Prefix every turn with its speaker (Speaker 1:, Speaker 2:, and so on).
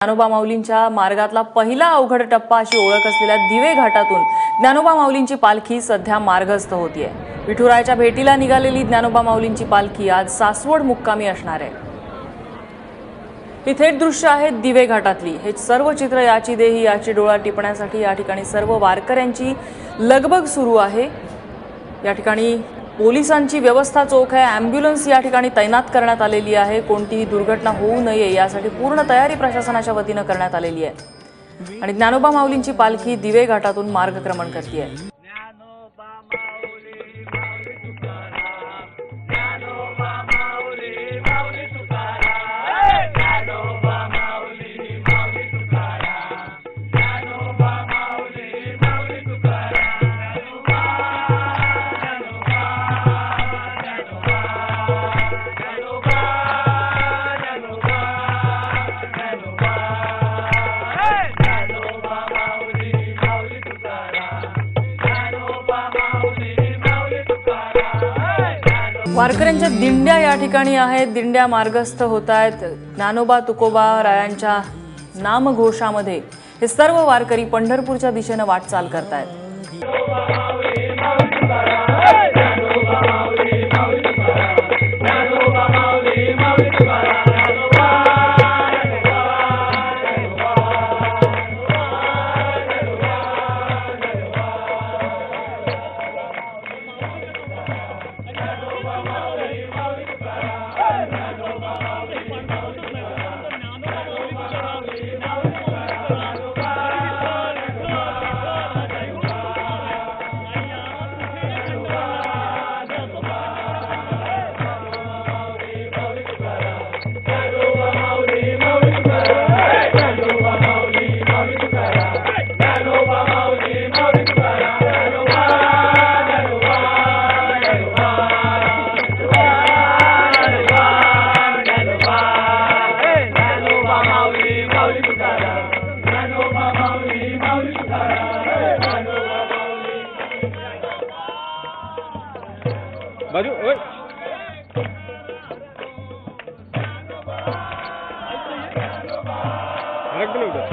Speaker 1: ज्ञानोबा माऊलींच्या मार्गातला पहिला अवघड टप्पा अशी ओळख असलेल्या दिवे घाटातून ज्ञानोबा माऊलींची पालखी सध्या मार्गस्थ होतीये। विठुरायाच्या भेटीला निघालेली ज्ञानोबा माऊलींची पालखी आज सासवड मुक्कामी असणार आहे। ही थेट दृश्य आहेत दिवे घाटातली। हे सर्व चित्र याची देही याची डोळा टिपण्यासाठी या ठिकाणी सर्व वारकऱ्यांची लगबग सुरू आहे। या ठिकाणी पोलिसांची व्यवस्था चोख आहे। ॲम्ब्युलन्स या ठिकाणी तैनात करण्यात आलेली आहे। कोणतीही दुर्घटना होऊ नये यासाठी पूर्ण तयारी प्रशासनाच्या वतीने करण्यात आलेली आहे। आणि ज्ञानोबा माऊलींची पालखी दिवे घाटातून मार्गक्रमण करते। वारकऱ्यांच्या दिंड्या या ठिकाणी आहेत। दिंड्या मार्गस्थ होत आहेत। ज्ञानोबा तुकोबा रायांच्या नामघोषामध्ये हे सर्व वारकरी पंढरपूरच्या दिशेने वाटचाल करतायत।
Speaker 2: बाजू ओए रख दे उधर।